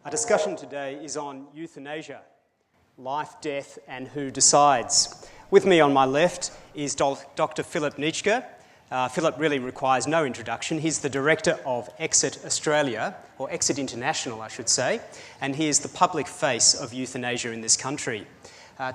Our discussion today is on euthanasia, life, death, and who decides. With me on my left is Dr. Philip Nitschke. Philip really requires no introduction. He's the director of Exit Australia, or Exit International, I should say, and he is the public face of euthanasia in this country.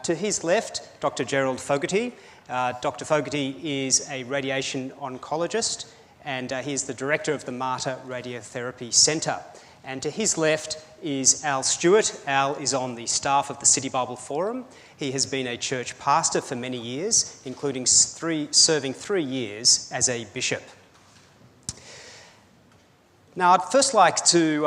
To his left, Dr. Gerald Fogarty. Dr. Fogarty is a radiation oncologist, and he is the director of the Mater Radiotherapy Centre. And to his left is Al Stewart. Al is on the staff of the City Bible Forum. He has been a church pastor for many years, including serving 3 years as a bishop. Now, I'd first like to,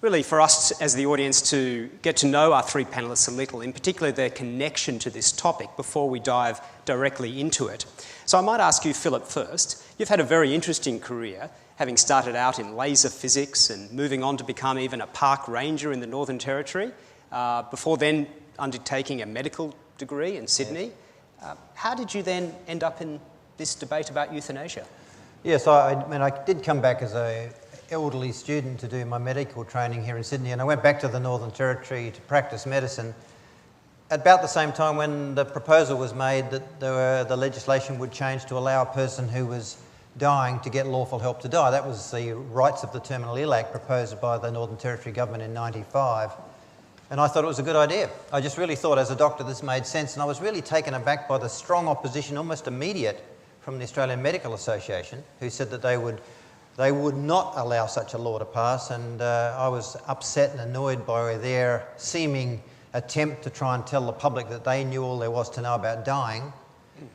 really for us as the audience to get to know our three panellists a little, in particular their connection to this topic before we dive directly into it. So I might ask you, Philip, first. You've had a very interesting career, having started out in laser physics and moving on to become even a park ranger in the Northern Territory, before then undertaking a medical degree in Sydney. How did you then end up in this debate about euthanasia? Yes, I did come back as an elderly student to do my medical training here in Sydney, and I went back to the Northern Territory to practice medicine at about the same time when the proposal was made that the legislation would change to allow a person who was dying to get lawful help to die. That was the Rights of the Terminally Ill Act proposed by the Northern Territory government in '95. And I thought it was a good idea. I just really thought as a doctor this made sense, and I was really taken aback by the strong opposition, almost immediate, from the Australian Medical Association, who said that they would not allow such a law to pass, and I was upset and annoyed by their seeming attempt to try and tell the public that they knew all there was to know about dying,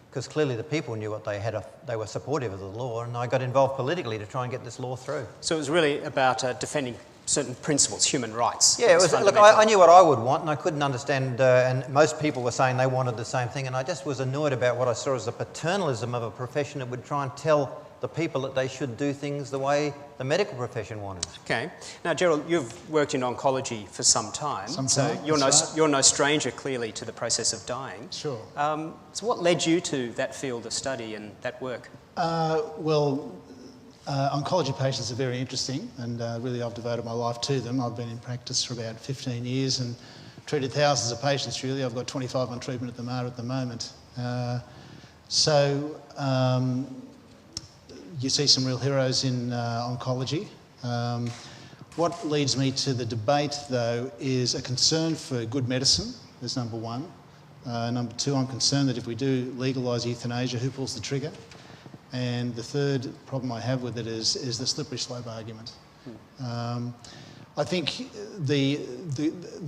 because clearly the people knew what they were supportive of the law, and I got involved politically to try and get this law through. So it was really about defending certain principles, human rights. Yeah, it was. Look, I knew what I would want, and I couldn't understand, and most people were saying they wanted the same thing, and I just was annoyed about what I saw as the paternalism of a profession that would try and tell the people that they should do things the way the medical profession wanted. Okay. Now, Gerald, you've worked in oncology for some time. So you're no stranger, clearly, to the process of dying. Sure. So what led you to that field of study and that work? Oncology patients are very interesting, and really I've devoted my life to them. I've been in practice for about 15 years and treated thousands of patients, really. I've got 25 on treatment at the Mater at the moment. You see some real heroes in oncology. What leads me to the debate, though, is a concern for good medicine. That's number one. Number two, I'm concerned that if we do legalise euthanasia, who pulls the trigger? And the third problem I have with it is the slippery slope argument. I think the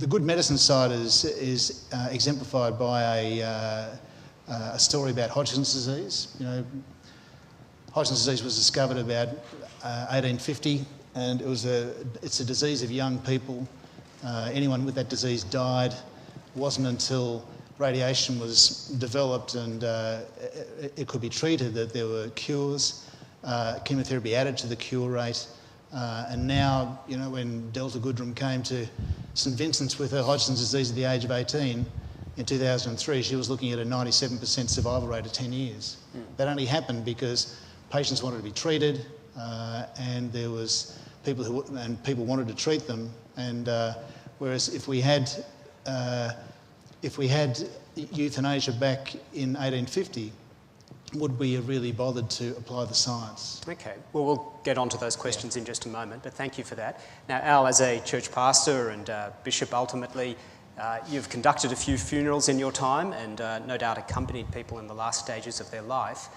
good medicine side is exemplified by a story about Hodgkin's disease. You know, Hodgkin's disease was discovered about 1850, and it's a disease of young people. Anyone with that disease died. It wasn't until radiation was developed and it could be treated that there were cures. Chemotherapy added to the cure rate. And now, you know, when Delta Goodrum came to St Vincent's with her Hodgkin's disease at the age of 18, in 2003, she was looking at a 97% survival rate of 10 years. That only happened because patients wanted to be treated, and there was people wanted to treat them. And whereas if we had euthanasia back in 1850, would we have really bothered to apply the science? Okay, well, we'll get on to those questions in just a moment, but thank you for that. Now, Al, as a church pastor and bishop ultimately, you've conducted a few funerals in your time and no doubt accompanied people in the last stages of their life.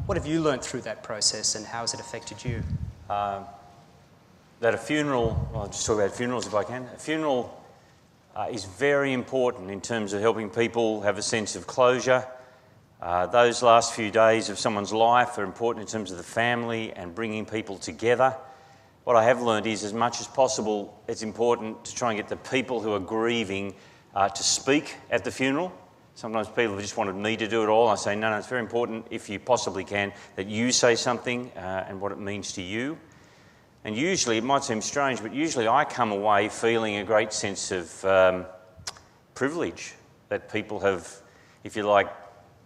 What have you learnt through that process, and how has it affected you? That a funeral, I'll just talk about funerals if I can. A funeral is very important in terms of helping people have a sense of closure. Those last few days of someone's life are important in terms of the family and bringing people together. What I have learned is, as much as possible, it's important to try and get the people who are grieving to speak at the funeral. Sometimes people have just wanted me to do it all. I say, no, it's very important, if you possibly can, that you say something and what it means to you. And usually, it might seem strange, but usually I come away feeling a great sense of privilege that people have, if you like,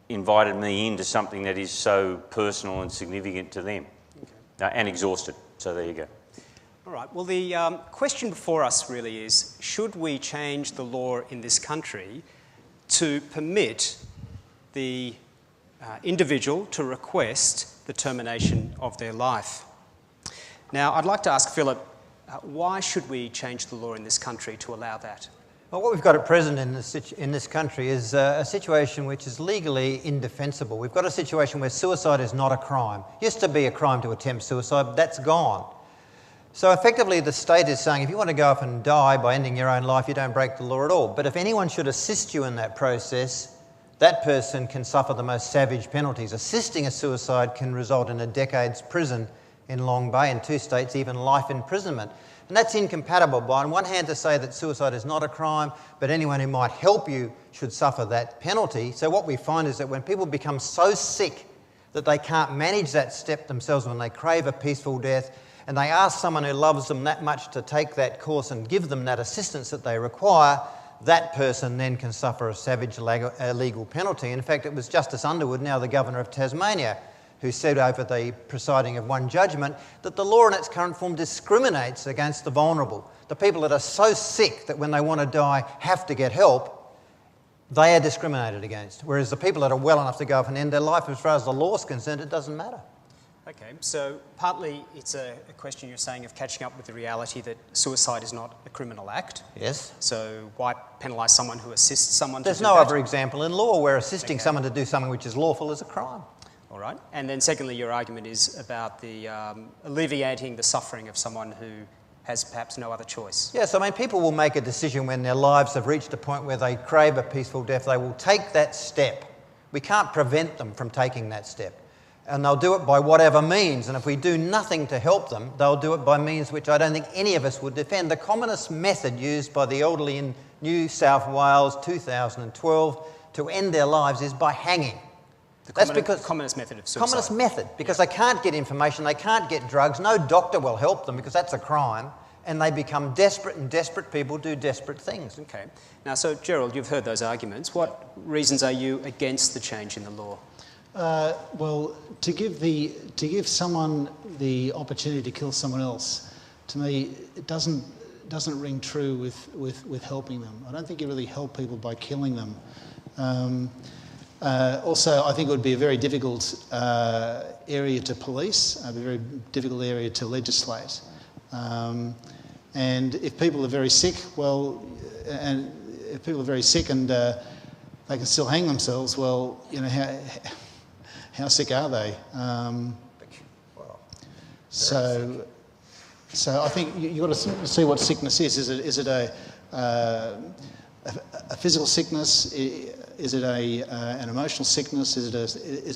invited me into something that is so personal and significant to them. And exhausted, so there you go. All right, well, the question before us really is, should we change the law in this country to permit the individual to request the termination of their life? Now, I'd like to ask Philip, why should we change the law in this country to allow that? Well, what we've got at present in this country is a situation which is legally indefensible. We've got a situation where suicide is not a crime. It used to be a crime to attempt suicide, but that's gone. So effectively the state is saying if you want to go off and die by ending your own life, you don't break the law at all. But if anyone should assist you in that process, that person can suffer the most savage penalties. Assisting a suicide can result in a decade's prison in Long Bay, in 2 states, even life imprisonment. And that's incompatible. By on one hand to say that suicide is not a crime, but anyone who might help you should suffer that penalty. So what we find is that when people become so sick that they can't manage that step themselves, when they crave a peaceful death, and they ask someone who loves them that much to take that course and give them that assistance that they require, that person then can suffer a savage legal penalty. In fact, it was Justice Underwood, now the Governor of Tasmania, who said over the presiding of one judgment that the law in its current form discriminates against the vulnerable. The people that are so sick that when they want to die have to get help, they are discriminated against. Whereas the people that are well enough to go off and end their life, as far as the law is concerned, it doesn't matter. Okay, so partly it's a question you're saying of catching up with the reality that suicide is not a criminal act. Yes. So why penalise someone who assists someone There's to do no that? other example in law where assisting someone to do something which is lawful is a crime. All right. And then secondly, your argument is about the alleviating the suffering of someone who has perhaps no other choice. Yes, I mean, people will make a decision when their lives have reached a point where they crave a peaceful death. They will take that step. We can't prevent them from taking that step. And they'll do it by whatever means. And if we do nothing to help them, they'll do it by means which I don't think any of us would defend. The commonest method used by the elderly in New South Wales 2012 to end their lives is by hanging. That's because the commonest method of suicide. Commonest method, because they can't get information, they can't get drugs, no doctor will help them because that's a crime, and they become desperate, and desperate people do desperate things. Okay. Now, so Gerald, you've heard those arguments. What reasons are you against the change in the law? Well, to give someone the opportunity to kill someone else, to me, it doesn't ring true with helping them. I don't think you really help people by killing them. Also, I think it would be a very difficult area to police, a very difficult area to legislate. And if people are very sick, and if people are very sick and they can still hang themselves, well, you know, how sick are they? So I think you've got to see what sickness is. Is it a physical sickness? Is it an emotional sickness? Is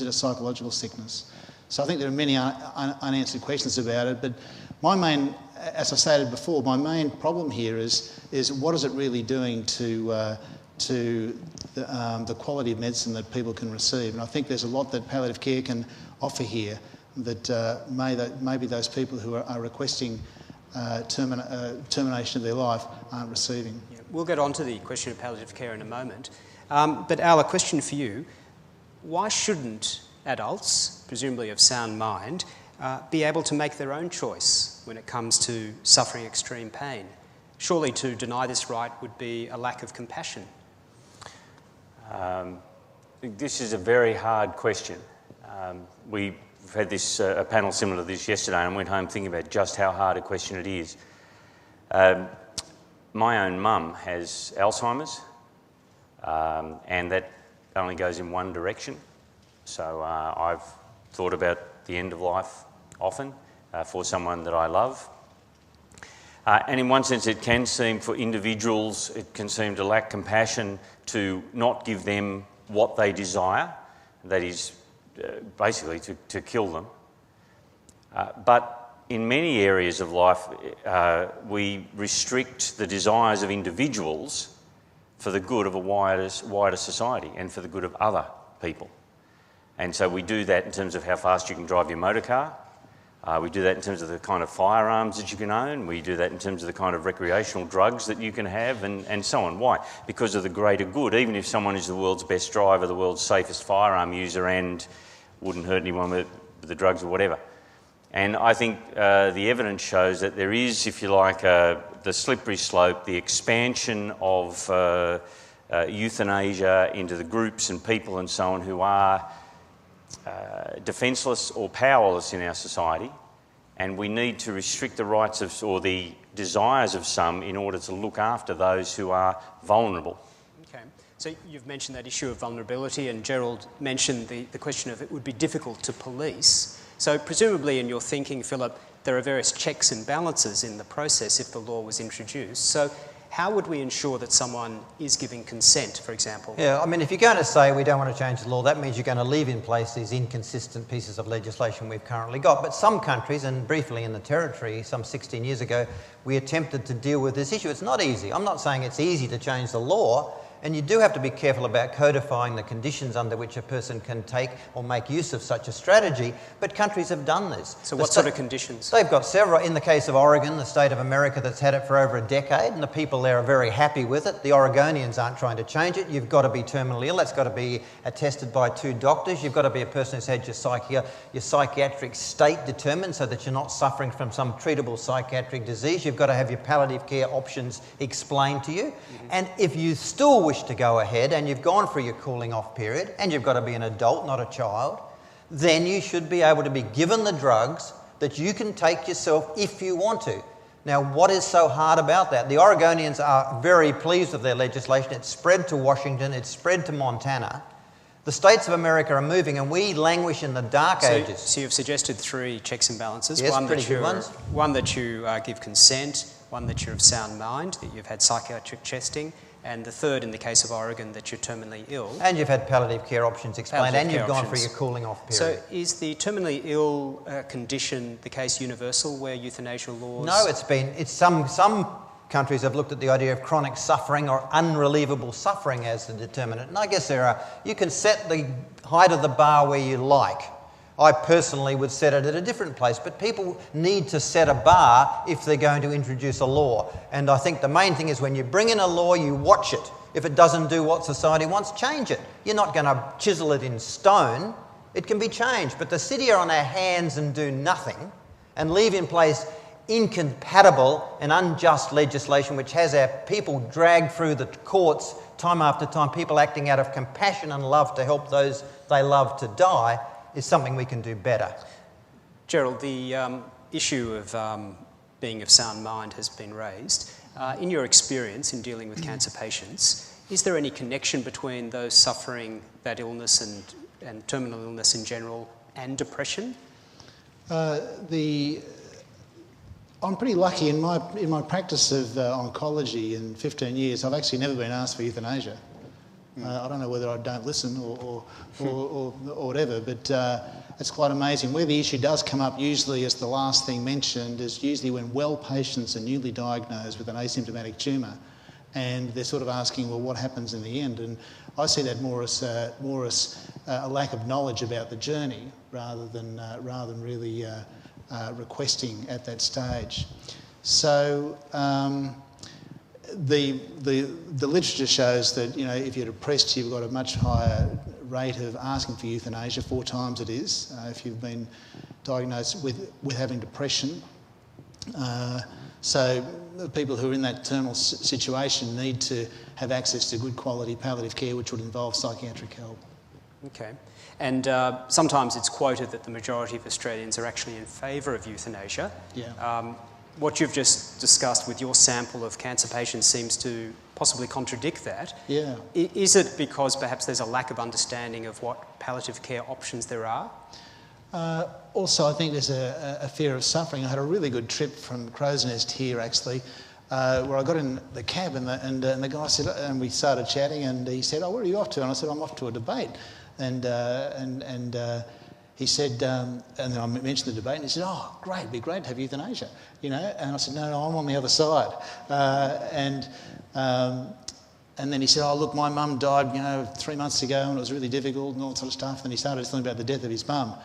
it a psychological sickness? So I think there are many unanswered questions about it. But my main, as I stated before, my main problem here is what is it really doing to the quality of medicine that people can receive? And I think there's a lot that palliative care can offer here that maybe those people who are requesting termination of their life aren't receiving. Yeah, we'll get on to the question of palliative care in a moment. But Al, a question for you. Why shouldn't adults, presumably of sound mind, be able to make their own choice when it comes to suffering extreme pain? Surely to deny this right would be a lack of compassion. This is a very hard question. We had this a panel similar to this yesterday and went home thinking about just how hard a question it is. My own mum has Alzheimer's, and that only goes in one direction. So I've thought about the end of life often for someone that I love. And in one sense it can seem, for individuals, it can seem to lack compassion to not give them what they desire, that is basically to kill them. But in many areas of life we restrict the desires of individuals for the good of a wider society and for the good of other people. And so we do that in terms of how fast you can drive your motor car. We do that in terms of the kind of firearms that you can own. We do that in terms of the kind of recreational drugs that you can have and so on. Why? Because of the greater good. Even if someone is the world's best driver, the world's safest firearm user and wouldn't hurt anyone with the drugs or whatever. And I think the evidence shows that there is, if you like, the slippery slope, the expansion of euthanasia into the groups and people and so on who are defenceless or powerless in our society, and we need to restrict the rights of, or the desires of some, in order to look after those who are vulnerable. Okay, so you've mentioned that issue of vulnerability, and Gerald mentioned the question of it would be difficult to police. So presumably in your thinking, Philip, there are various checks and balances in the process if the law was introduced. So how would we ensure that someone is giving consent, for example? Yeah, I mean, if you're going to say we don't want to change the law, that means you're going to leave in place these inconsistent pieces of legislation we've currently got. But some countries, and briefly in the Territory some 16 years ago, we attempted to deal with this issue. It's not easy. I'm not saying it's easy to change the law, and you do have to be careful about codifying the conditions under which a person can take or make use of such a strategy, but countries have done this. So what sort of conditions? They've got several. In the case of Oregon, the state of America that's had it for over a decade, and the people there are very happy with it. The Oregonians aren't trying to change it. You've got to be terminally ill. That's got to be attested by 2 doctors. You've got to be a person who's had your psychiatric state determined so that you're not suffering from some treatable psychiatric disease. You've got to have your palliative care options explained to you. Mm-hmm. And if you still wish to go ahead and you've gone through your cooling off period and you've got to be an adult, not a child, then you should be able to be given the drugs that you can take yourself if you want to. Now, what is so hard about that? The Oregonians are very pleased with their legislation. It's spread to Washington, it's spread to Montana. The states of America are moving, and we languish in the dark ages. So you've suggested 3 checks and balances. Yes, one pretty that good ones. One that you give consent, one that you're of sound mind, that you've had psychiatric testing, and the third, in the case of Oregon, that you're terminally ill. And you've had palliative care options explained, and you've gone through your cooling off period. So is the terminally ill condition the case universal, where euthanasia laws... No, it's some countries have looked at the idea of chronic suffering or unrelievable suffering as the determinant. And I guess you can set the height of the bar where you like. I personally would set it at a different place, but people need to set a bar if they're going to introduce a law. And I think the main thing is when you bring in a law, you watch it. If it doesn't do what society wants, change it. You're not going to chisel it in stone. It can be changed. But to sit here on our hands and do nothing and leave in place incompatible and unjust legislation which has our people dragged through the courts time after time, people acting out of compassion and love to help those they love to die, is something we can do better. Gerald, the issue of being of sound mind has been raised. In your experience in dealing with cancer patients, is there any connection between those suffering that illness and terminal illness in general and depression? I'm pretty lucky in my practice of oncology in 15 years. I've actually never been asked for euthanasia. I don't know whether I don't listen or whatever, but it's quite amazing. Where the issue does come up usually as the last thing mentioned is usually when well patients are newly diagnosed with an asymptomatic tumour, and they're sort of asking, well, what happens in the end? And I see that more as a lack of knowledge about the journey rather than really requesting at that stage. So. The literature shows that, you know, if you're depressed, you've got a much higher rate of asking for euthanasia, 4 times it is, if you've been diagnosed with having depression. So the people who are in that terminal situation need to have access to good quality palliative care, which would involve psychiatric help. Okay. And sometimes it's quoted that the majority of Australians are actually in favour of euthanasia. Yeah. What you've just discussed with your sample of cancer patients seems to possibly contradict that. Yeah. Is it because perhaps there's a lack of understanding of what palliative care options there are? Also, I think there's a fear of suffering. I had a really good trip from Crow's Nest here, actually, where I got in the cab and the guy said, and we started chatting, and he said, "Oh, where are you off to?" And I said, "I'm off to a debate." And he said, and then I mentioned the debate, and he said, "Oh, great, it'd be great to have euthanasia, you know." And I said, no, I'm on the other side. And then he said, "Oh, look, my mum died, 3 months ago, and it was really difficult and all that sort of stuff." And he started telling about the death of his mum.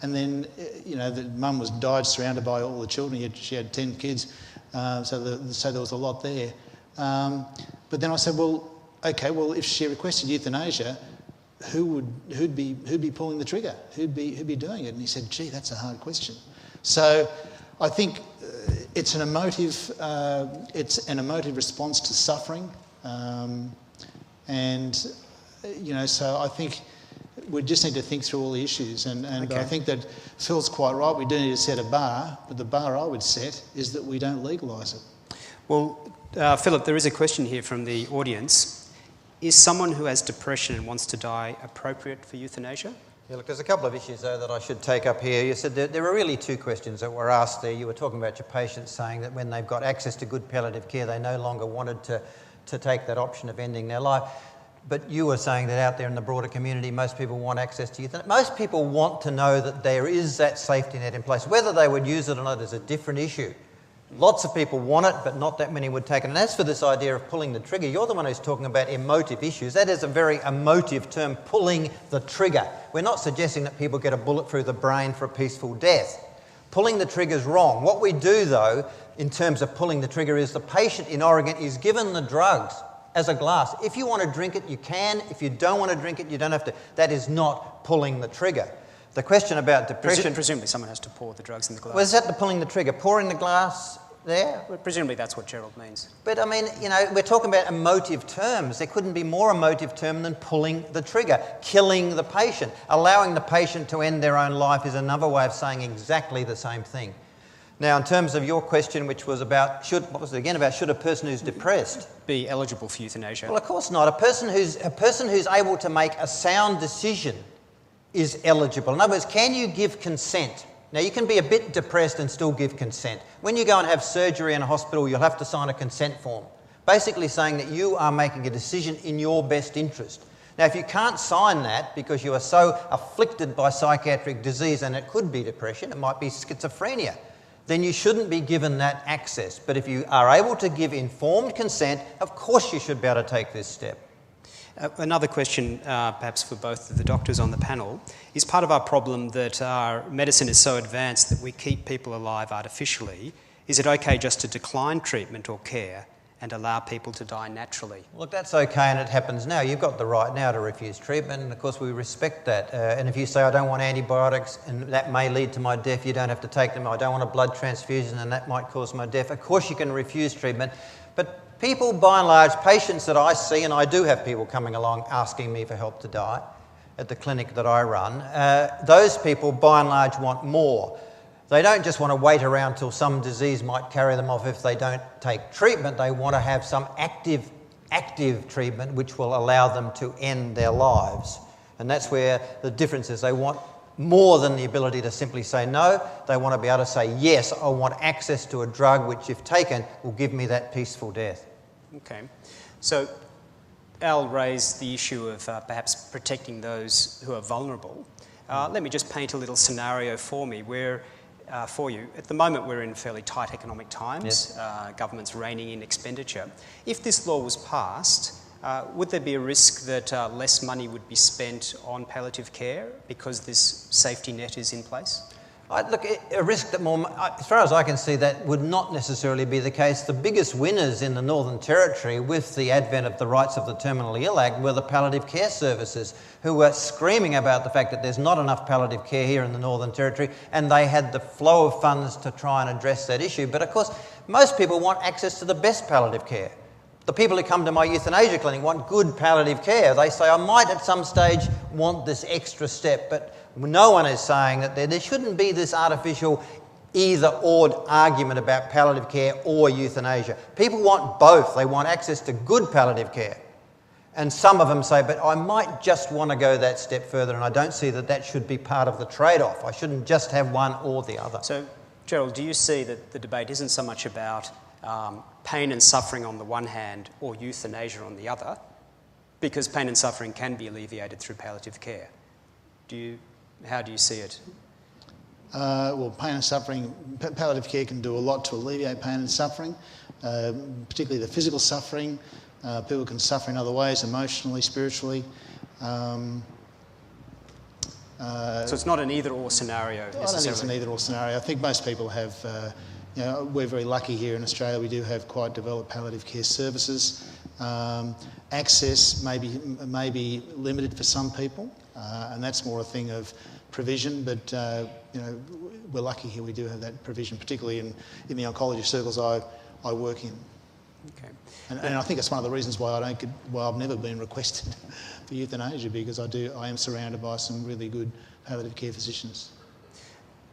And then, the mum died surrounded by all the children. She had 10 kids, so there was a lot there. But then I said, well, okay, well, if she requested euthanasia, who'd be pulling the trigger? Who'd be doing it? And he said, "Gee, that's a hard question." So I think it's an emotive response to suffering, and so I think we just need to think through all the issues, and Okay. I think that Phil's quite right. We do need to set a bar, but the bar I would set is that we don't legalise it. Well, Philip, there is a question here from the audience. Is someone who has depression and wants to die appropriate for euthanasia? Yeah, look, there's a couple of issues, though, that I should take up here. You said there were really two questions that were asked there. You were talking about your patients saying that when they've got access to good palliative care, they no longer wanted to take that option of ending their life. But you were saying that out there in the broader community, most people want access to euthanasia. Most people want to know that there is that safety net in place. Whether they would use it or not is a different issue. Lots of people want it, but not that many would take it. And as for this idea of pulling the trigger, you're the one who's talking about emotive issues. That is a very emotive term, pulling the trigger. We're not suggesting that people get a bullet through the brain for a peaceful death. Pulling the trigger is wrong. What we do, though, in terms of pulling the trigger, is the patient in Oregon is given the drugs as a glass. If you want to drink it, you can. If you don't want to drink it, you don't have to. That is not pulling the trigger. The question about depression... Presumably someone has to pour the drugs in the glass. Was that the pulling the trigger? Pouring the glass there? Well, presumably that's what Gerald means. But I mean, we're talking about emotive terms. There couldn't be more emotive term than pulling the trigger, killing the patient. Allowing the patient to end their own life is another way of saying exactly the same thing. Now, in terms of your question, which was about, should a person who's depressed be eligible for euthanasia? Well, of course not. A person who's able to make a sound decision is eligible. In other words, can you give consent? Now, you can be a bit depressed and still give consent. When you go and have surgery in a hospital, you'll have to sign a consent form, basically saying that you are making a decision in your best interest. Now, if you can't sign that because you are so afflicted by psychiatric disease, and it could be depression, it might be schizophrenia, then you shouldn't be given that access. But if you are able to give informed consent, of course you should be able to take this step. Another question, perhaps for both of the doctors on the panel, is part of our problem that our medicine is so advanced that we keep people alive artificially. Is it okay just to decline treatment or care and allow people to die naturally? Look, that's okay, and it happens now. You've got the right now to refuse treatment, and of course we respect that. And if you say, I don't want antibiotics and that may lead to my death, you don't have to take them. I don't want a blood transfusion and that might cause my death. Of course you can refuse treatment. But people, by and large, patients that I see, and I do have people coming along asking me for help to die at the clinic that I run, those people, by and large, want more. They don't just want to wait around till some disease might carry them off if they don't take treatment. They want to have some active treatment which will allow them to end their lives. And that's where the difference is. They want more than the ability to simply say no. They want to be able to say, yes, I want access to a drug which, if taken, will give me that peaceful death. Okay. So Al raised the issue of perhaps protecting those who are vulnerable. Let me just paint a little scenario for you. At the moment, we're in fairly tight economic times. Yes. Government's reining in expenditure. If this law was passed, would there be a risk that less money would be spent on palliative care because this safety net is in place? Look, a risk that as far as I can see, that would not necessarily be the case. The biggest winners in the Northern Territory with the advent of the Rights of the Terminally Ill Act were the palliative care services, who were screaming about the fact that there's not enough palliative care here in the Northern Territory, and they had the flow of funds to try and address that issue. But of course, most people want access to the best palliative care. The people who come to my euthanasia clinic want good palliative care. They say, I might at some stage want this extra step, but no one is saying that there shouldn't be this artificial either-or argument about palliative care or euthanasia. People want both. They want access to good palliative care. And some of them say, but I might just want to go that step further, and I don't see that that should be part of the trade-off. I shouldn't just have one or the other. So, Gerald, do you see that the debate isn't so much about pain and suffering on the one hand or euthanasia on the other, because pain and suffering can be alleviated through palliative care? How do you see it? Well, pain and suffering, palliative care can do a lot to alleviate pain and suffering, particularly the physical suffering. People can suffer in other ways, emotionally, spiritually. So it's not an either-or scenario necessarily? I don't think it's an either-or scenario. I think most people have, we're very lucky here in Australia. We do have quite developed palliative care services. Access may be limited for some people, and that's more a thing of provision, but we're lucky here we do have that provision, particularly in the oncology circles I work in. Okay. And I think it's one of the reasons why I've never been requested for euthanasia, because I am surrounded by some really good palliative care physicians.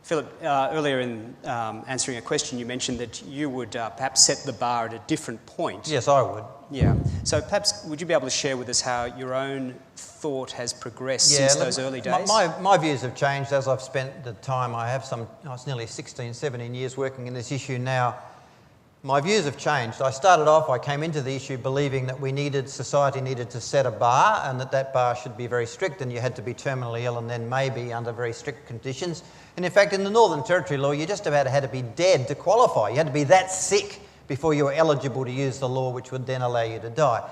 Philip, earlier in answering a question, you mentioned that you would perhaps set the bar at a different point. Yes, I would. Yeah. So perhaps would you be able to share with us how your own thought has progressed since those early days? My views have changed as I've spent the time. It's nearly 16, 17 years working in this issue now. My views have changed. I came into the issue believing that society needed to set a bar, and that bar should be very strict, and you had to be terminally ill and then maybe under very strict conditions. And in fact, in the Northern Territory law, you just about had to be dead to qualify. You had to be that sick before you were eligible to use the law, which would then allow you to die.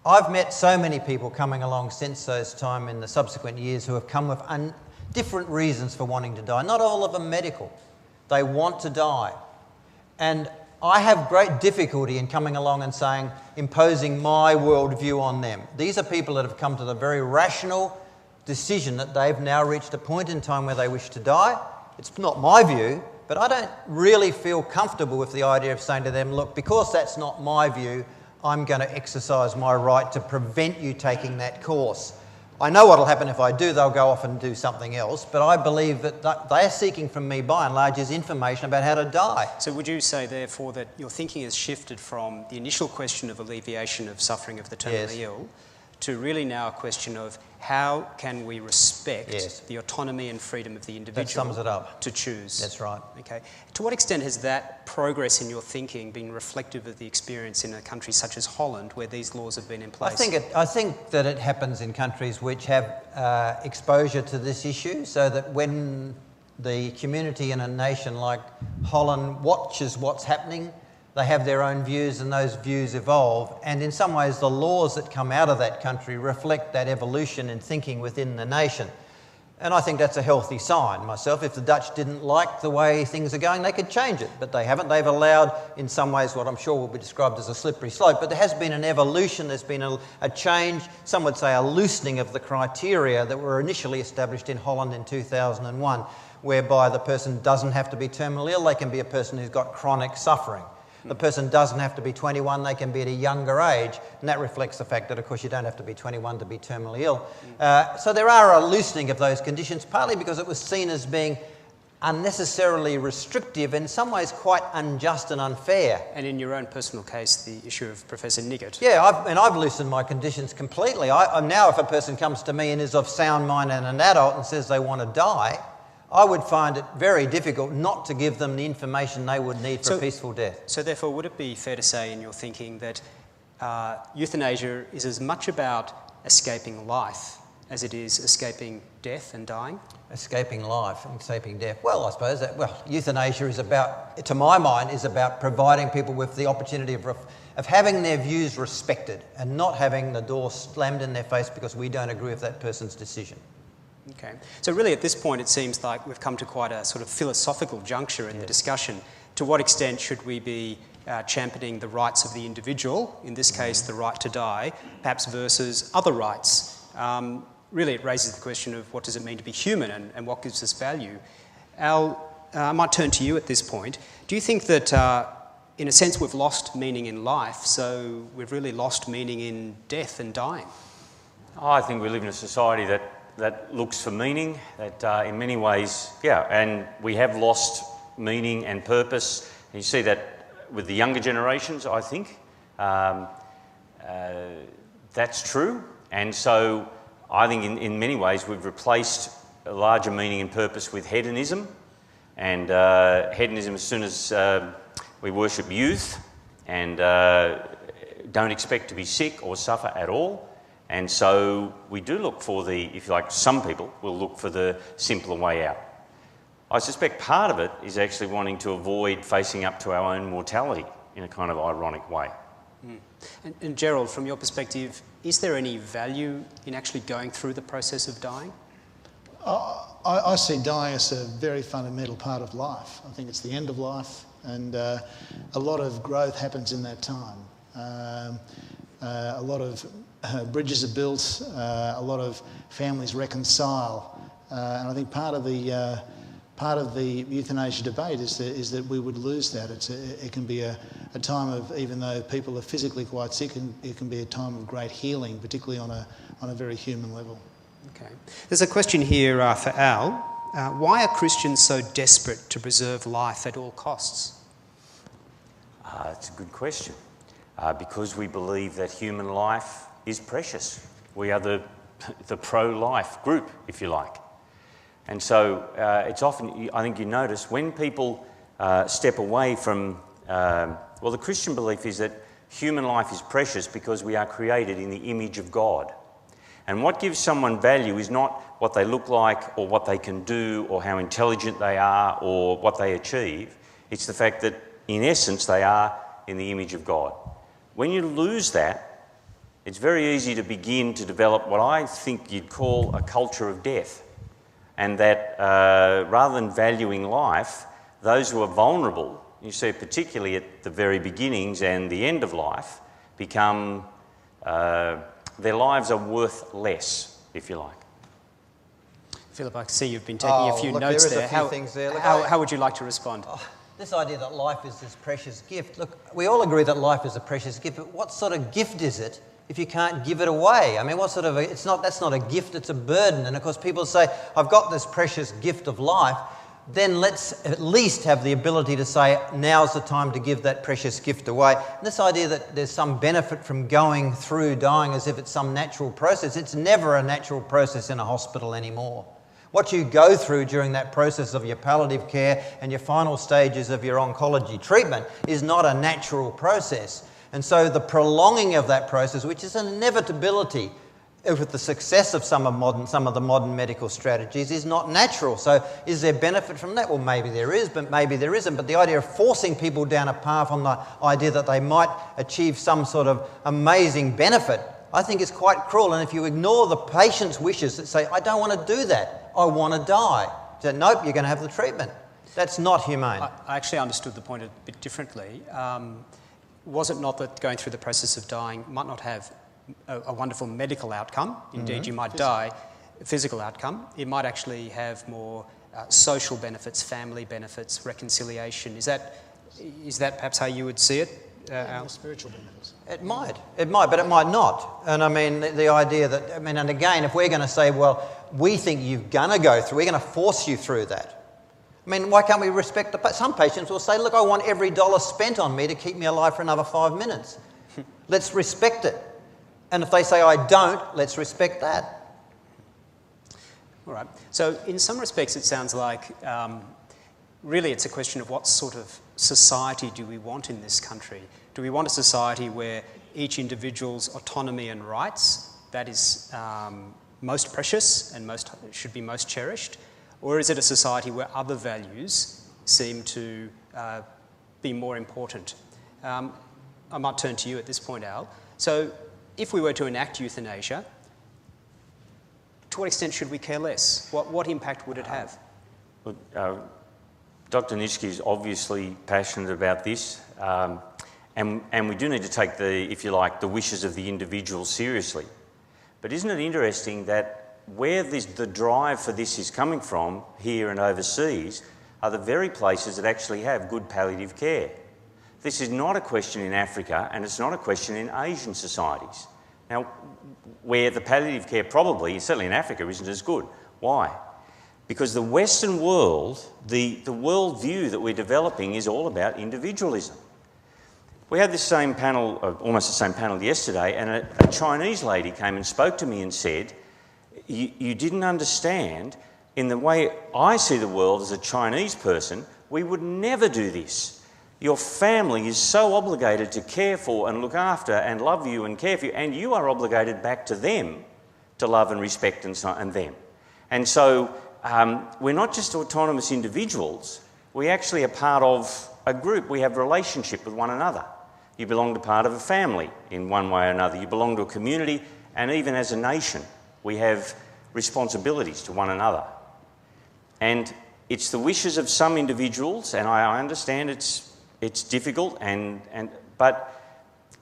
I've met so many people coming along since those time in the subsequent years who have come with different reasons for wanting to die. Not all of them medical. They want to die. And I have great difficulty in coming along and imposing my worldview on them. These are people that have come to the very rational decision that they've now reached a point in time where they wish to die. It's not my view, but I don't really feel comfortable with the idea of saying to them, look, because that's not my view, I'm going to exercise my right to prevent you taking that course. I know what will happen if I do. They'll go off and do something else, but I believe that they're seeking from me, by and large, is information about how to die. So would you say, therefore, that your thinking has shifted from the initial question of alleviation of suffering of the terminally ill to really now a question of how can we respect the autonomy and freedom of the individual that sums it up. To choose? That's right. Okay. To what extent has that progress in your thinking been reflective of the experience in a country such as Holland, where these laws have been in place? I think that it happens in countries which have exposure to this issue, so that when the community in a nation like Holland watches what's happening, they have their own views, and those views evolve. And in some ways, the laws that come out of that country reflect that evolution in thinking within the nation. And I think that's a healthy sign myself. If the Dutch didn't like the way things are going, they could change it, but they haven't. They've allowed, in some ways, what I'm sure will be described as a slippery slope, but there has been an evolution, there's been a change, some would say a loosening of the criteria that were initially established in Holland in 2001, whereby the person doesn't have to be terminally ill, they can be a person who's got chronic suffering. The person doesn't have to be 21, they can be at a younger age, and that reflects the fact that, of course, you don't have to be 21 to be terminally ill. So there are a loosening of those conditions, partly because it was seen as being unnecessarily restrictive, in some ways quite unjust and unfair. And in your own personal case, the issue of Professor Niggott. Yeah, I've loosened my conditions completely. Now if a person comes to me and is of sound mind and an adult and says they want to die, I would find it very difficult not to give them the information they would need for a peaceful death. So therefore, would it be fair to say in your thinking that euthanasia is as much about escaping life as it is escaping death and dying? Escaping life and escaping death. Well, I suppose euthanasia is about, to my mind, is about providing people with the opportunity of having their views respected and not having the door slammed in their face because we don't agree with that person's decision. Okay. So really at this point it seems like we've come to quite a sort of philosophical juncture in the discussion. To what extent should we be championing the rights of the individual, in this case the right to die, perhaps versus other rights? Really it raises the question of what does it mean to be human and what gives us value. Al, I might turn to you at this point. Do you think that in a sense we've lost meaning in life, so we've really lost meaning in death and dying? I think we live in a society that looks for meaning, that in many ways, and we have lost meaning and purpose. And you see that with the younger generations, I think. That's true. And so I think in many ways we've replaced a larger meaning and purpose with hedonism. And hedonism, as soon as we worship youth and don't expect to be sick or suffer at all. And so we do look for if you like, some people will look for the simpler way out. I suspect part of it is actually wanting to avoid facing up to our own mortality in a kind of ironic way. And Gerald, from your perspective, is there any value in actually going through the process of dying? I see dying as a very fundamental part of life. I think it's the end of life, and a lot of growth happens in that time. A lot of bridges are built, a lot of families reconcile, And I think part of the euthanasia debate is that we would lose that. It can be a time of, even though people are physically quite sick, it can be a time of great healing, particularly on a very human level. Okay. There's a question here for Al. Why are Christians so desperate to preserve life at all costs? It's a good question. Because we believe that human life is precious. We are the pro-life group, if you like. And so it's often, I think you notice, when people step away from, the Christian belief is that human life is precious because we are created in the image of God. And what gives someone value is not what they look like or what they can do or how intelligent they are or what they achieve. It's the fact that, in essence, they are in the image of God. When you lose that, it's very easy to begin to develop what I think you'd call a culture of death. And that rather than valuing life, those who are vulnerable, you see particularly at the very beginnings and the end of life, become, their lives are worth less, if you like. Philip, I see you've been taking a few notes there. How would you like to respond? This idea that life is this precious gift. Look, we all agree that life is a precious gift, but what sort of gift is it if you can't give it away? I mean, what sort of that's not a gift, it's a burden. And of course people say, I've got this precious gift of life, then let's at least have the ability to say, now's the time to give that precious gift away. And this idea that there's some benefit from going through dying as if it's some natural process, it's never a natural process in a hospital anymore. What you go through during that process of your palliative care and your final stages of your oncology treatment is not a natural process. And so the prolonging of that process, which is an inevitability with the success of some of the modern medical strategies, is not natural. So is there benefit from that? Well, maybe there is, but maybe there isn't. But the idea of forcing people down a path on the idea that they might achieve some sort of amazing benefit, I think is quite cruel. And if you ignore the patient's wishes that say, I don't want to do that, I want to die, so nope, you're going to have the treatment. That's not humane. I actually understood the point a bit differently. Was it not that going through the process of dying might not have a wonderful medical outcome? Indeed, you might die, physical outcome. It might actually have more social benefits, family benefits, reconciliation. Is that perhaps how you would see it? More spiritual benefits. It might, but it might not. And I mean, the idea that, and again, if we're going to say, well, we think you're going to go through, we're going to force you through that. I mean, why can't we respect some patients will say, look, I want every dollar spent on me to keep me alive for another 5 minutes. Let's respect it. And if they say, I don't, let's respect that. All right. So in some respects, it sounds like really it's a question of what sort of society do we want in this country? Do we want a society where each individual's autonomy and rights, that is most precious and should be most cherished? Or is it a society where other values seem to be more important? I might turn to you at this point, Al. So if we were to enact euthanasia, to what extent should we care less? What impact would it have? Dr. Nitschke is obviously passionate about this, and we do need to take if you like, the wishes of the individual seriously. But isn't it interesting that where the drive for this is coming from, here and overseas, are the very places that actually have good palliative care. This is not a question in Africa, and it's not a question in Asian societies. Now, where the palliative care probably, certainly in Africa, isn't as good. Why? Because the Western world, the world view that we're developing is all about individualism. We had this same panel, almost the same panel yesterday, and a Chinese lady came and spoke to me and said, you didn't understand, in the way I see the world as a Chinese person, we would never do this. Your family is so obligated to care for and look after and love you and care for you, and you are obligated back to them to love and respect and them. And so we're not just autonomous individuals, we actually are part of a group. We have a relationship with one another. You belong to part of a family in one way or another. You belong to a community, and even as a nation, we have responsibilities to one another. And it's the wishes of some individuals, and I understand it's difficult, but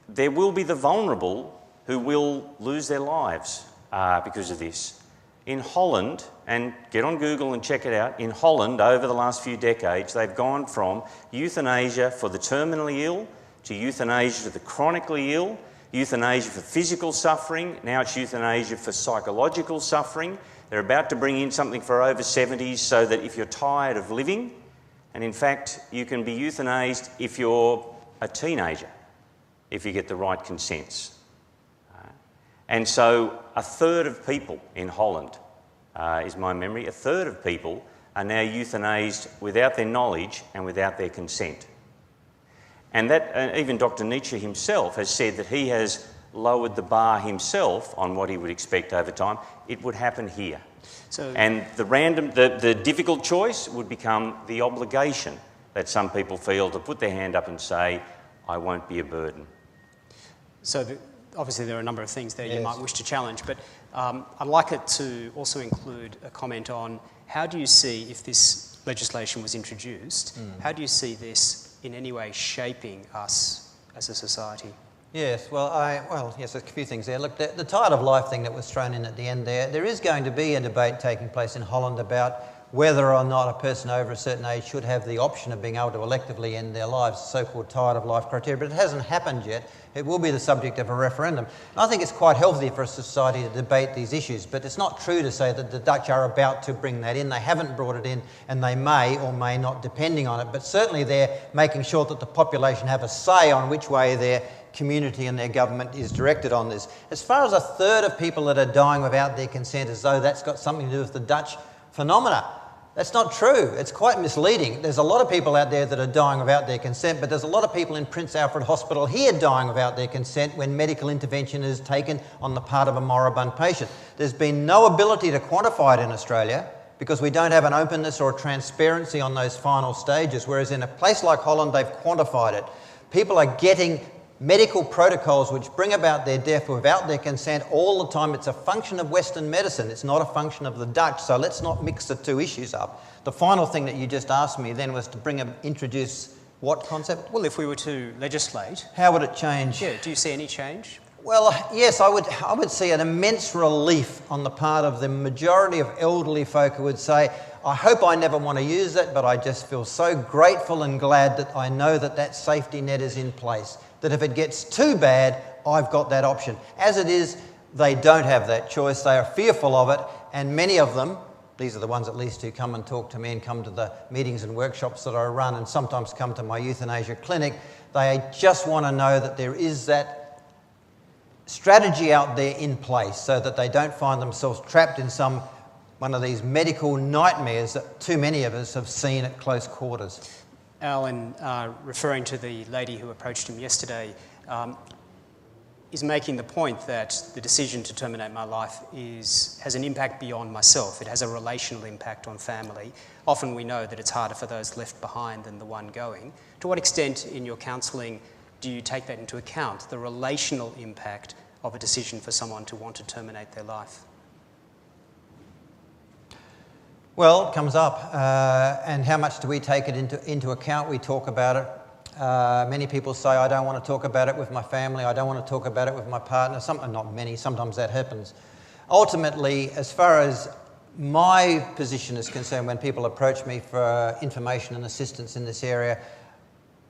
there will be the vulnerable who will lose their lives because of this. In Holland, and get on Google and check it out, in Holland over the last few decades they've gone from euthanasia for the terminally ill to euthanasia for the chronically ill, euthanasia for physical suffering, now it's euthanasia for psychological suffering. They're about to bring in something for over 70s so that if you're tired of living, and in fact you can be euthanased if you're a teenager, if you get the right consents. And so a third of people in Holland, is my memory, a third of people are now euthanased without their knowledge and without their consent. And that, even Dr. Nitschke himself has said that he has lowered the bar himself on what he would expect over time. It would happen here. And the difficult choice would become the obligation that some people feel to put their hand up and say, I won't be a burden. So obviously there are a number of things there you might wish to challenge, but I'd like it to also include a comment on how do you see, if this legislation was introduced, how do you see this in any way shaping us as a society? Yes, yes, there's a few things there. Look, the tide of life thing that was thrown in at the end there is going to be a debate taking place in Holland about whether or not a person over a certain age should have the option of being able to electively end their lives, the so-called tide of life criteria, but it hasn't happened yet. It will be the subject of a referendum. And I think it's quite healthy for a society to debate these issues, but it's not true to say that the Dutch are about to bring that in. They haven't brought it in, and they may or may not, depending on it, but certainly they're making sure that the population have a say on which way their community and their government is directed on this. As far as a third of people that are dying without their consent, as though that's got something to do with the Dutch phenomena, that's not true. It's quite misleading. There's a lot of people out there that are dying without their consent, but there's a lot of people in Prince Alfred Hospital here dying without their consent when medical intervention is taken on the part of a moribund patient. There's been no ability to quantify it in Australia because we don't have an openness or a transparency on those final stages, whereas in a place like Holland, they've quantified it. People are getting medical protocols which bring about their death without their consent all the time. It's a function of Western medicine. It's not a function of the Dutch, so let's not mix the two issues up. The final thing that you just asked me then was to introduce what concept? Well, if we were to legislate... How would it change? Yeah, do you see any change? Well, yes, I would see an immense relief on the part of the majority of elderly folk who would say, I hope I never want to use it, but I just feel so grateful and glad that I know that that safety net is in place, that if it gets too bad, I've got that option. As it is, they don't have that choice. They are fearful of it, and many of them, these are the ones at least who come and talk to me and come to the meetings and workshops that I run and sometimes come to my euthanasia clinic, they just want to know that there is that strategy out there in place so that they don't find themselves trapped in one of these medical nightmares that too many of us have seen at close quarters. Alan, referring to the lady who approached him yesterday, is making the point that the decision to terminate my life has an impact beyond myself. It has a relational impact on family. Often we know that it's harder for those left behind than the one going. To what extent in your counselling do you take that into account, the relational impact of a decision for someone to want to terminate their life? Well, it comes up, and how much do we take it into account? We talk about it. Many people say, I don't want to talk about it with my family, I don't want to talk about it with my partner. Not many, sometimes that happens. Ultimately, as far as my position is concerned, when people approach me for information and assistance in this area,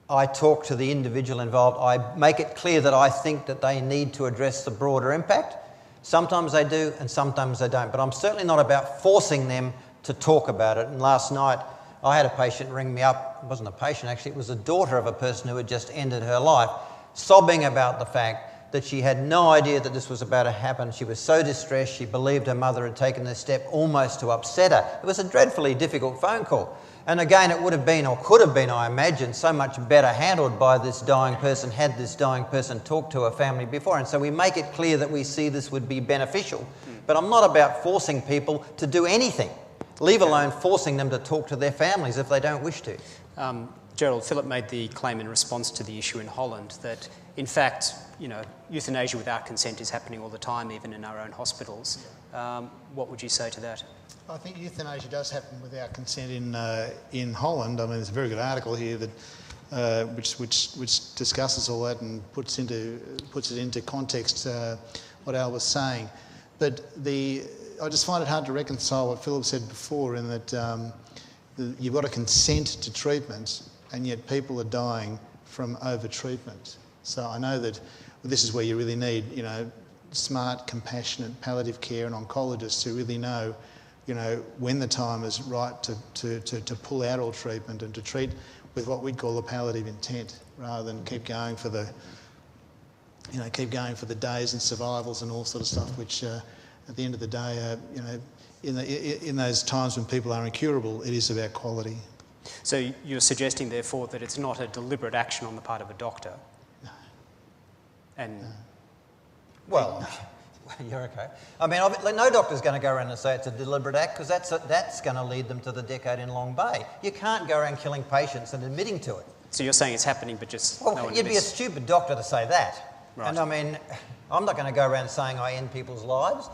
I talk to the individual involved. I make it clear that I think that they need to address the broader impact. Sometimes they do and sometimes they don't, but I'm certainly not about forcing them to talk about it. And last night I had a patient ring me up. It wasn't a patient actually, it was a daughter of a person who had just ended her life, sobbing about the fact that she had no idea that this was about to happen. She was so distressed, she believed her mother had taken this step almost to upset her. It was a dreadfully difficult phone call. And again, it would have been, or could have been, I imagine, so much better handled by this dying person had this dying person talked to her family before. And so we make it clear that we see this would be beneficial. But I'm not about forcing people to do anything, leave alone forcing them to talk to their families if they don't wish to. Gerald, Philip made the claim in response to the issue in Holland that, in fact, euthanasia without consent is happening all the time, even in our own hospitals. What would you say to that? I think euthanasia does happen without consent in Holland. I mean, there's a very good article here that which discusses all that and puts it into context what Al was saying. But I just find it hard to reconcile what Philip said before, in that you've got to consent to treatment, and yet people are dying from over-treatment. So I know that this is where you really need, smart, compassionate palliative care and oncologists who really know, when the time is right to pull out all treatment and to treat with what we'd call the palliative intent, rather than keep going for the days and survivals and all sort of stuff, which at the end of the day, in those times when people are incurable, it is about quality. So you're suggesting, therefore, that it's not a deliberate action on the part of a doctor? No. And Well, you're okay. I mean, no doctor's going to go around and say it's a deliberate act, because that's going to lead them to the decade in Long Bay. You can't go around killing patients and admitting to it. so you're saying it's happening, but just Well, no one you'd be a admits. stupid doctor to say that. Right. And I mean, I'm not going to go around saying I end people's lives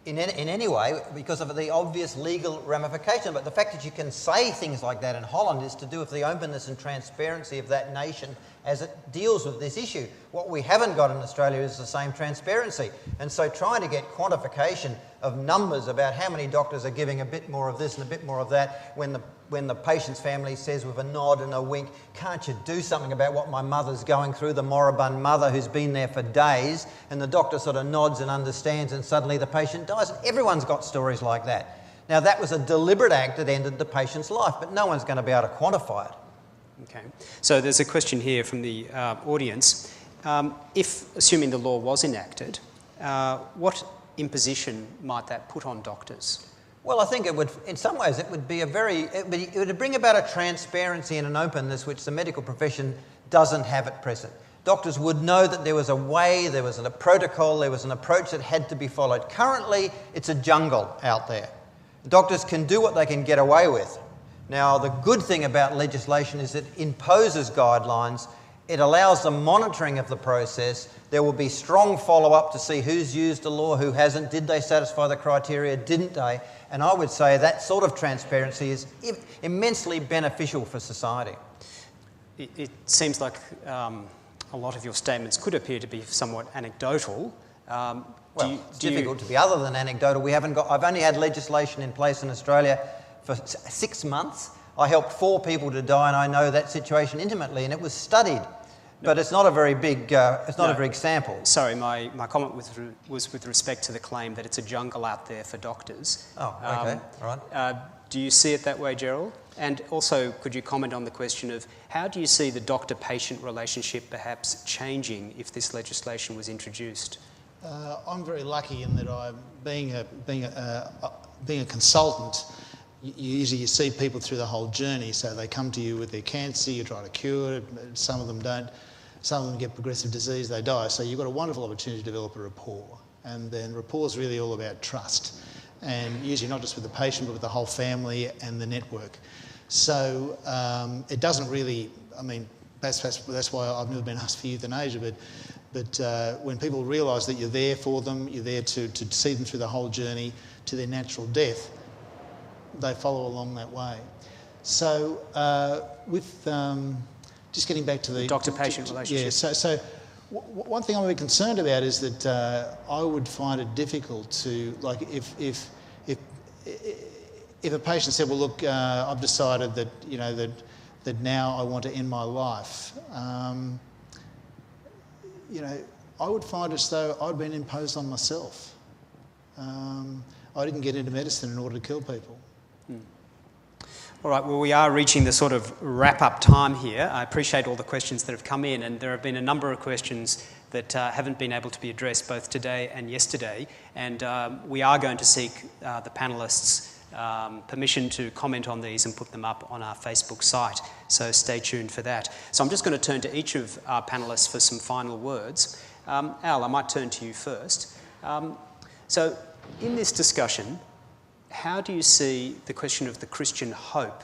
in any way, because of the obvious legal ramification. But the fact that you can say things like that in Holland is to do with the openness and transparency of that nation as it deals with this issue. What we haven't got in Australia is the same transparency. And so trying to get quantification of numbers about how many doctors are giving a bit more of this and a bit more of that, when the patient's family says with a nod and a wink, can't you do something about what my mother's going through, the moribund mother who's been there for days, and the doctor sort of nods and understands, and suddenly the patient dies. Everyone's got stories like that. Now, that was a deliberate act that ended the patient's life, but no one's going to be able to quantify it. Okay. So there's a question here from the audience. If, assuming the law was enacted, what imposition might that put on doctors? Well, I think it would, in some ways, it would bring about a transparency and an openness which the medical profession doesn't have at present. Doctors would know that there was a way, there was a protocol, there was an approach that had to be followed. Currently, it's a jungle out there. Doctors can do what they can get away with. Now, the good thing about legislation is it imposes guidelines. It allows the monitoring of the process. There will be strong follow-up to see who's used the law, who hasn't, did they satisfy the criteria, didn't they? And I would say that sort of transparency is immensely beneficial for society. It seems like a lot of your statements could appear to be somewhat anecdotal. It's difficult to be other than anecdotal. I've only had legislation in place in Australia for 6 months. I helped 4 people to die, and I know that situation intimately, and it was studied. But it's not a very big, a big sample. Sorry, my comment was with respect to the claim that it's a jungle out there for doctors. Oh, okay, all right. Do you see it that way, Gerald? And also, could you comment on the question of how do you see the doctor-patient relationship perhaps changing if this legislation was introduced? I'm very lucky in that being a consultant, you see people through the whole journey. So they come to you with their cancer, you try to cure it, some of them don't. Some of them get progressive disease, they die. So you've got a wonderful opportunity to develop a rapport. And then rapport is really all about trust. And usually not just with the patient, but with the whole family and the network. So it doesn't really, that's why I've never been asked for euthanasia, but when people realise that you're there for them, you're there to see them through the whole journey to their natural death, they follow along that way. So just getting back to the doctor-patient relationship. Yeah, so one thing I'm a bit concerned about is that I would find it difficult to, like, if a patient said, well, look, I've decided that, that now I want to end my life, I would find as though I'd been imposed on myself. I didn't get into medicine in order to kill people. All right, well, we are reaching the sort of wrap-up time here. I appreciate all the questions that have come in, and there have been a number of questions that haven't been able to be addressed both today and yesterday, and we are going to seek the panellists' permission to comment on these and put them up on our Facebook site, so stay tuned for that. So I'm just going to turn to each of our panellists for some final words. Al, I might turn to you first. So in this discussion, how do you see the question of the Christian hope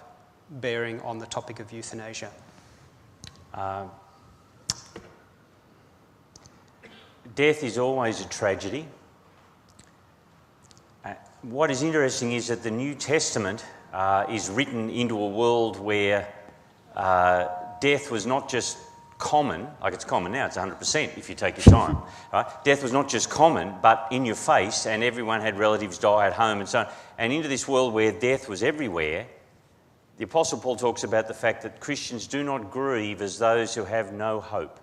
bearing on the topic of euthanasia? Death is always a tragedy. What is interesting is that the New Testament is written into a world where death was not just common, like it's common now, it's 100% if you take your time, right? Death was not just common, but in your face, and everyone had relatives die at home and so on. And into this world where death was everywhere, the Apostle Paul talks about the fact that Christians do not grieve as those who have no hope.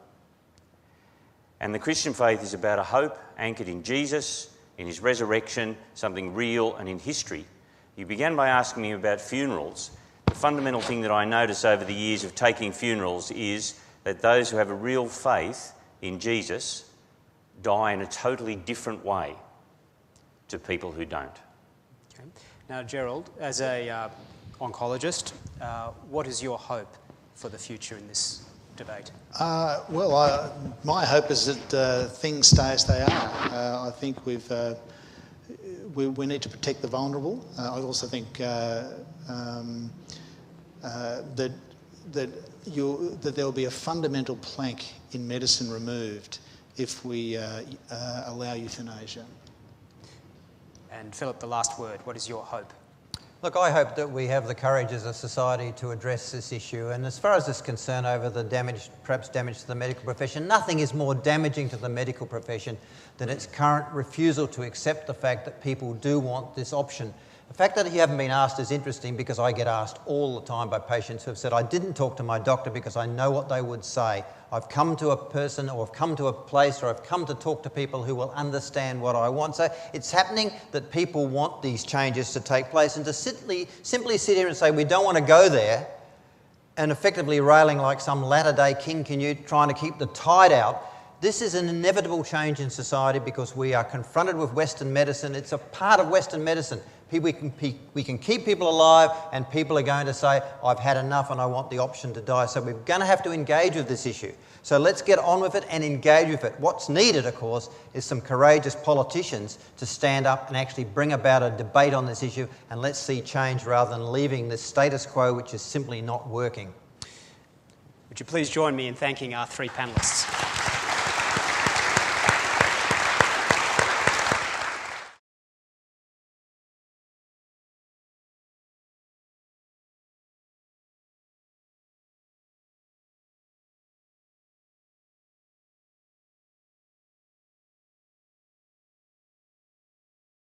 And the Christian faith is about a hope anchored in Jesus, in his resurrection, something real, and in history. You began by asking me about funerals. The fundamental thing that I notice over the years of taking funerals is that those who have a real faith in Jesus die in a totally different way to people who don't. Okay. Now, Gerald, as a oncologist, what is your hope for the future in this debate? My hope is that things stay as they are. I think we need to protect the vulnerable. I also think that there will be a fundamental plank in medicine removed if we allow euthanasia. And Philip, the last word, what is your hope? Look, I hope that we have the courage as a society to address this issue. And as far as this concern over the perhaps damage to the medical profession, nothing is more damaging to the medical profession than its current refusal to accept the fact that people do want this option. The fact that you haven't been asked is interesting because I get asked all the time by patients who have said, I didn't talk to my doctor because I know what they would say. I've come to a person, or I've come to a place, or I've come to talk to people who will understand what I want. So it's happening that people want these changes to take place, and to simply sit here and say we don't want to go there, and effectively railing like some latter-day King Canute trying to keep the tide out. This is an inevitable change in society because we are confronted with Western medicine. It's a part of Western medicine. We can keep people alive, and people are going to say, I've had enough and I want the option to die. So we're going to have to engage with this issue. So let's get on with it and engage with it. What's needed, of course, is some courageous politicians to stand up and actually bring about a debate on this issue, and let's see change rather than leaving this status quo which is simply not working. Would you please join me in thanking our three panellists?